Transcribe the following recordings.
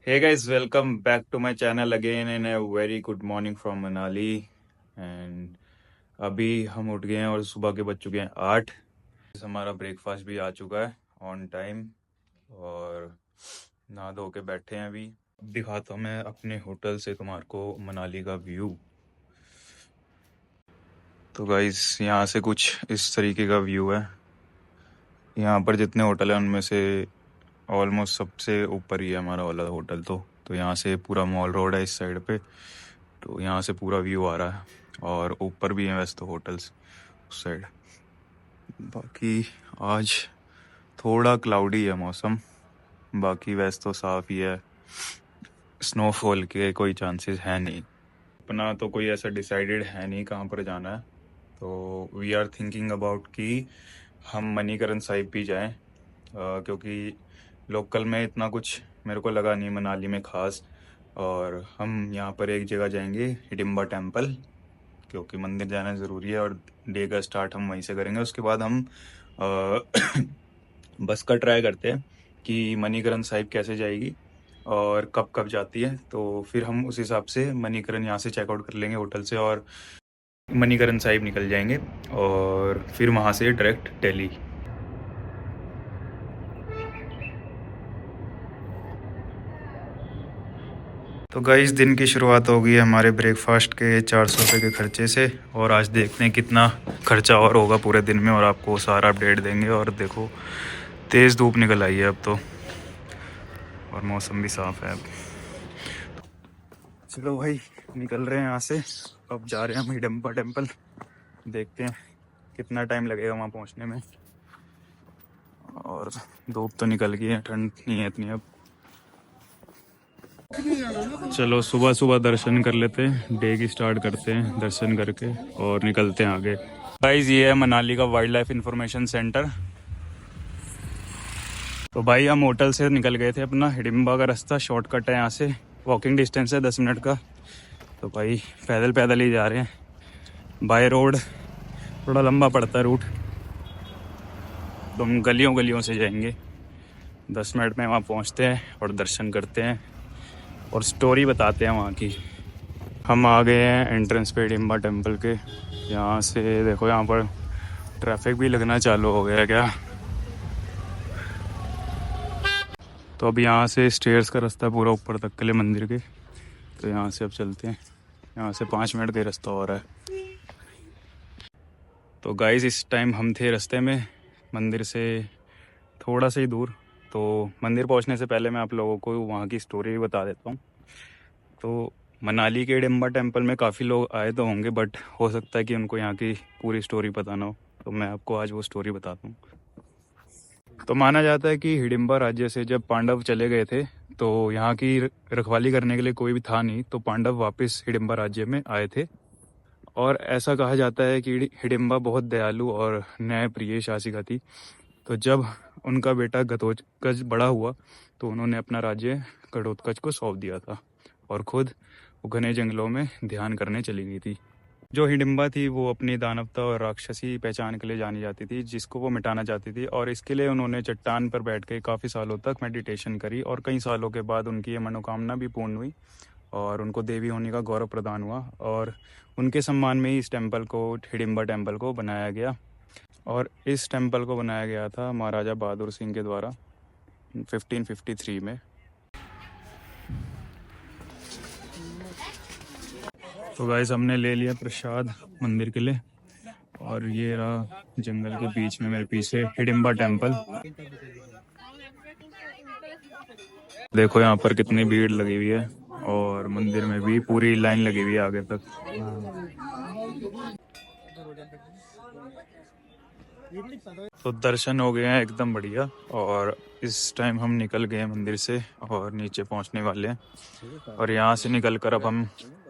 Hey guys, welcome back to my channel again and a very good morning from Manali. And अभी हम उठ गए हैं और सुबह के बज चुके हैं 8। हमारा ब्रेकफास्ट भी आ चुका है ऑन टाइम और नहा धो के बैठे हैं। अभी दिखाता हूँ मैं अपने होटल से तुम्हारे को मनाली का व्यू। तो गाइस यहाँ से कुछ इस तरीके का व्यू है। यहाँ पर जितने होटल हैं उनमें से ऑलमोस्ट सबसे ऊपर ही है हमारा वाला होटल। तो यहाँ से पूरा मॉल रोड है इस साइड पे, तो यहाँ से पूरा व्यू आ रहा है और ऊपर भी है वैसे तो होटल्स उस साइड। बाकी आज थोड़ा क्लाउडी है मौसम, बाकी वैसे तो साफ़ ही है। स्नोफॉल के कोई चांसेस है नहीं। अपना तो कोई ऐसा डिसाइडेड है नहीं कहाँ पर जाना है, तो वी आर थिंकिंग अबाउट कि हम मणिकरण साहिब भी जाएं, क्योंकि लोकल में इतना कुछ मेरे को लगा नहीं मनाली में ख़ास। और हम यहाँ पर एक जगह जाएंगे हिडिंबा टेम्पल, क्योंकि मंदिर जाना ज़रूरी है और डे का स्टार्ट हम वहीं से करेंगे। उसके बाद हम बस का ट्राई करते हैं कि मणिकरण साहिब कैसे जाएगी और कब कब जाती है, तो फिर हम उस हिसाब से मणिकरण यहाँ से चेकआउट कर लेंगे होटल से और मणिकरण साहिब निकल जाएंगे और फिर वहाँ से डायरेक्ट दिल्ली। तो गाइस दिन की शुरुआत हो गई है हमारे ब्रेकफास्ट के 400 रुपये के खर्चे से, और आज देखते हैं कितना खर्चा और होगा पूरे दिन में और आपको सारा अपडेट देंगे। और देखो तेज़ धूप निकल आई है अब तो, और मौसम भी साफ़ है अब। चलो भाई निकल रहे हैं यहाँ से, अब जा रहे हैं हम हिडिंबा टेम्पल। देखते हैं कितना टाइम लगेगा वहाँ पहुँचने में। और धूप तो निकल गई है, ठंड नहीं है इतनी अब। चलो सुबह सुबह दर्शन कर लेते हैं, डे की स्टार्ट करते हैं दर्शन करके और निकलते हैं आगे। गाइस ये है मनाली का वाइल्ड लाइफ इंफॉर्मेशन सेंटर। तो भाई हम होटल से निकल गए थे, अपना हिडिंबा का रास्ता शॉर्टकट है, यहाँ से वॉकिंग डिस्टेंस है 10 मिनट का। तो भाई पैदल पैदल ही जा रहे हैं बाय रोड, थोड़ा लंबा पड़ता है रूट, तो हम गलियों गलियों से जाएंगे। 10 मिनट में वहाँ पहुँचते हैं और दर्शन करते हैं और स्टोरी बताते हैं वहाँ की। हम आ गए हैं एंट्रेंस पे हिडिंबा टेम्पल के। यहाँ से देखो यहाँ पर ट्रैफिक भी लगना चालू हो गया है क्या। तो अब यहाँ से स्टेयर्स का रास्ता पूरा ऊपर तक के लिए मंदिर के, तो यहाँ से अब चलते हैं। यहाँ से 5 मिनट का रास्ता हो रहा है। तो गाइस इस टाइम हम थे रास्ते में मंदिर से थोड़ा सा ही दूर। तो मंदिर पहुँचने से पहले मैं आप लोगों को वहाँ की स्टोरी भी बता देता हूँ। तो मनाली के हिडिंबा टेम्पल में काफ़ी लोग आए तो होंगे, बट हो सकता है कि उनको यहाँ की पूरी स्टोरी पता ना हो, तो मैं आपको आज वो स्टोरी बताता हूँ। तो माना जाता है कि हिडिंबा राज्य से जब पांडव चले गए थे, तो यहाँ की रखवाली करने के लिए कोई भी था नहीं, तो पांडव वापस हिडिंबा राज्य में आए थे। और ऐसा कहा जाता है कि हिडिंबा बहुत दयालु और न्यायप्रिय शासिका थी। तो जब उनका बेटा घटोत्कच बड़ा हुआ तो उन्होंने अपना राज्य घटोत्कच को सौंप दिया था और खुद वो घने जंगलों में ध्यान करने चली गई थी। जो हिडिंबा थी वो अपनी दानवता और राक्षसी पहचान के लिए जानी जाती थी, जिसको वो मिटाना चाहती थी। और इसके लिए उन्होंने चट्टान पर बैठ के काफ़ी सालों तक मेडिटेशन करी और कई सालों के बाद उनकी ये मनोकामना भी पूर्ण हुई और उनको देवी होने का गौरव प्रदान हुआ। और उनके सम्मान में ही इस टेम्पल को, हिडिंबा टेम्पल को बनाया गया। और इस टेम्पल को बनाया गया था महाराजा बहादुर सिंह के द्वारा 1553 में। तो गाइस हमने ले लिया प्रसाद मंदिर के लिए, और ये रहा जंगल के बीच में मेरे पीछे हिडिंबा टेम्पल। देखो यहाँ पर कितनी भीड़ लगी हुई है और मंदिर में भी पूरी लाइन लगी हुई है आगे तक। तो दर्शन हो गए हैं एकदम बढ़िया, और इस टाइम हम निकल गए हैं मंदिर से और नीचे पहुंचने वाले हैं। और यहाँ से निकल कर अब हम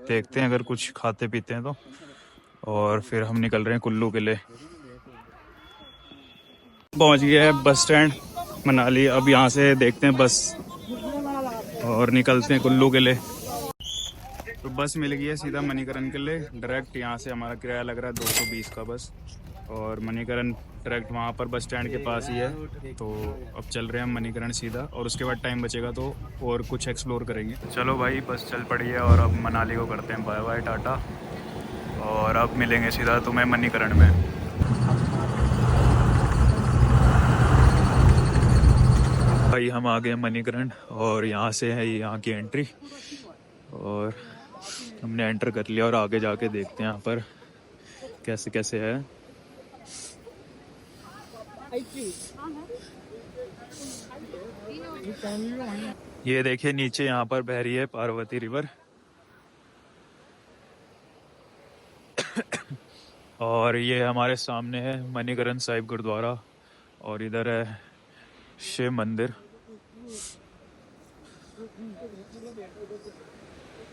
देखते हैं अगर कुछ खाते पीते हैं तो, और फिर हम निकल रहे हैं कुल्लू के लिए। पहुंच गया है बस स्टैंड मनाली। अब यहाँ से देखते हैं बस और निकलते हैं कुल्लू के लिए। तो बस मिल गई है सीधा मणिकरण के लिए डायरेक्ट। यहाँ से हमारा किराया लग रहा है 220 का बस। और मणिकरण डायरेक्ट वहाँ पर बस स्टैंड के पास ही है। तो अब चल रहे हैं हम मणिकरण सीधा, और उसके बाद टाइम बचेगा तो और कुछ एक्सप्लोर करेंगे। चलो भाई बस चल पड़ी है और अब मनाली को करते हैं बाय बाय टाटा, और अब मिलेंगे सीधा तुम्हें मणिकरण में। भाई हम आ गए मणिकरण और यहाँ से है यहाँ की एंट्री, और हमने एंटर कर लिया और आगे जाके देखते हैं यहाँ पर कैसे कैसे है। ये देखिए नीचे यहाँ पर बह रही है पार्वती रिवर और ये हमारे सामने है मणिकरण साहिब गुरुद्वारा, और इधर है शिव मंदिर।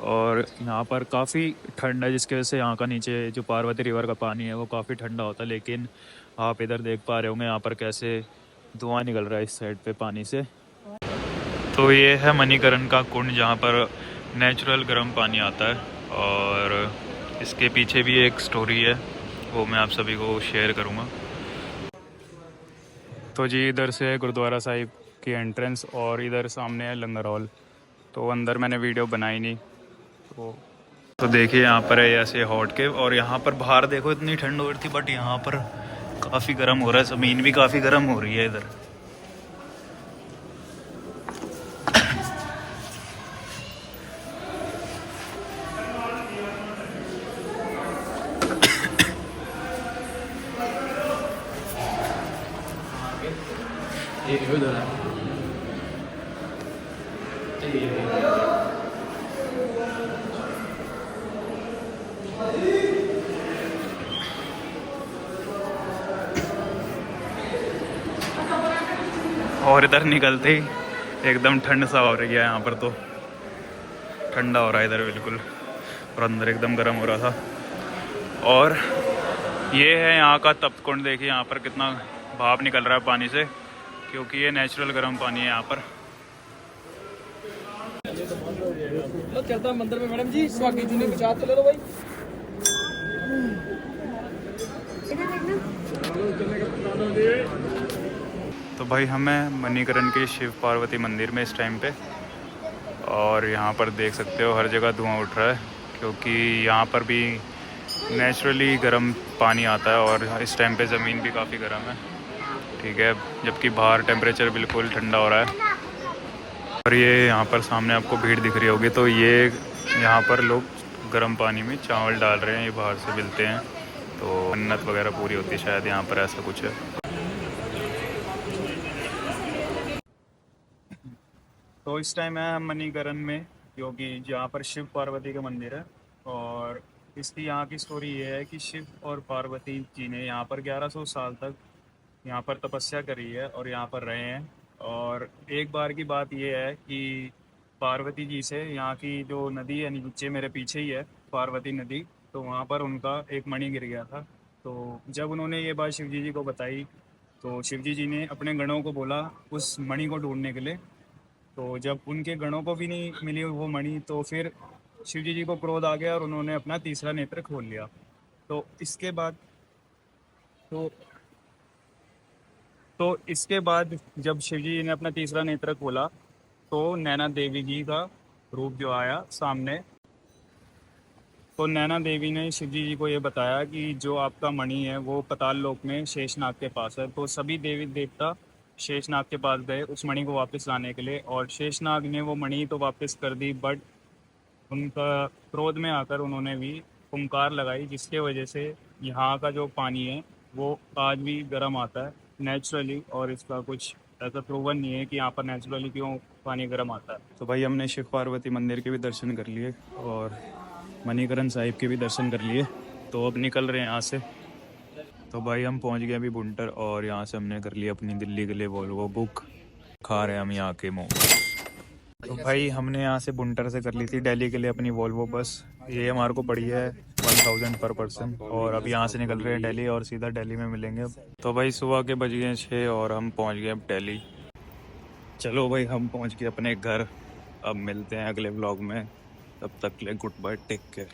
और यहाँ पर काफ़ी ठंड है, जिसकी वजह से यहाँ का नीचे जो पार्वती रिवर का पानी है वो काफ़ी ठंडा होता है। लेकिन आप इधर देख पा रहे होंगे यहाँ पर कैसे धुआं निकल रहा है इस साइड पे पानी से। तो ये है मणिकरण का कुंड जहाँ पर नेचुरल गर्म पानी आता है, और इसके पीछे भी एक स्टोरी है, वो मैं आप सभी को शेयर करूँगा। तो जी इधर से गुरुद्वारा साहिब की एंट्रेंस, और इधर सामने है लंगर हॉल। तो अंदर मैंने वीडियो बनाई नहीं, तो देखिए यहाँ पर है ऐसे हॉट के, और यहाँ पर बाहर देखो इतनी ठंड हो रही थी, बट यहाँ पर काफ़ी गर्म हो रहा है, ज़मीन भी काफ़ी गर्म हो रही है इधर। और इधर निकलते ही एकदम ठंड सा हो रही है, यहाँ पर तो ठंडा हो रहा है इधर बिल्कुल, और अंदर एकदम गर्म हो रहा था। और ये है यहाँ का तप्त कुंड, देखिए यहाँ पर कितना भाप निकल रहा है पानी से, क्योंकि ये नेचुरल गर्म पानी है यहाँ पर। चलता मंदिर में मैडम जी स्वागत जी कुछ हाथ तो ले लो भाई। तो भाई हमें मणिकरण के शिव पार्वती मंदिर में इस टाइम पे, और यहाँ पर देख सकते हो हर जगह धुआं उठ रहा है, क्योंकि यहाँ पर भी नेचुरली गर्म पानी आता है, और इस टाइम पे ज़मीन भी काफ़ी गर्म है, ठीक है, जबकि बाहर टेम्परेचर बिल्कुल ठंडा हो रहा है। और ये यहाँ पर सामने आपको भीड़ दिख रही होगी, तो ये यहाँ पर लोग गर्म पानी में चावल डाल रहे हैं, ये बाहर से मिलते हैं, तो मन्नत वगैरह पूरी होती है शायद, यहाँ पर ऐसा कुछ है। तो इस टाइम है मणिकरण में, क्योंकि जहाँ पर शिव पार्वती का मंदिर है, और इसकी यहाँ की स्टोरी ये है कि शिव और पार्वती जी ने यहाँ पर 1100 साल तक यहाँ पर तपस्या करी है और यहाँ पर रहे हैं। और एक बार की बात ये है कि पार्वती जी से यहाँ की जो नदी है, नीचे मेरे पीछे ही है पार्वती नदी, तो वहाँ पर उनका एक मणि गिर गया था। तो जब उन्होंने ये बात शिवजी जी को बताई, तो शिवजी जी ने अपने गणों को बोला उस मणि को ढूंढने के लिए। तो जब उनके गणों को भी नहीं मिली वो मणि, तो फिर शिवजी जी को क्रोध आ गया और उन्होंने अपना तीसरा नेत्र खोल लिया। तो इसके बाद तो इसके बाद जब शिवजी जी ने अपना तीसरा नेत्र खोला, तो नैना देवी जी का रूप जो आया सामने, तो नैना देवी ने शिवजी जी को ये बताया कि जो आपका मणि है वो पताल लोक में शेषनाग के पास है। तो सभी देवी देवता शेषनाग के पास गए उस मणि को वापस लाने के लिए, और शेषनाग ने वो मणि तो वापस कर दी, बट उनका क्रोध में आकर उन्होंने भी फुंकार लगाई, जिसके वजह से यहाँ का जो पानी है वो आज भी गर्म आता है नेचुरली, और इसका कुछ ऐसा प्रूवन नहीं है कि यहाँ पर नेचुरली क्यों पानी गर्म आता है। तो भाई हमने शिव पार्वती मंदिर के भी दर्शन कर लिए और मणिकरण साहिब के भी दर्शन कर लिए, तो अब निकल रहे हैं यहाँ से। तो भाई हम पहुँच गए अभी बुंटर, और यहाँ से हमने कर लिया अपनी दिल्ली के लिए वोल्वो बुक, खा रहे हैं हम यहाँ के मोमोज। तो भाई हमने यहाँ से बुंटर से कर ली थी दिल्ली के लिए अपनी वोल्वो बस, ये हमारे को पड़ी है 1000 पर पर्सन, और अब यहाँ से निकल रहे हैं दिल्ली और सीधा दिल्ली में मिलेंगे अब। तो भाई सुबह के बज गए 6 और हम पहुँच गए अब दिल्ली। चलो भाई हम पहुँच गए अपने घर, अब मिलते हैं अगले व्लॉग में, तब तक के लिए गुड बाय, टेक केयर।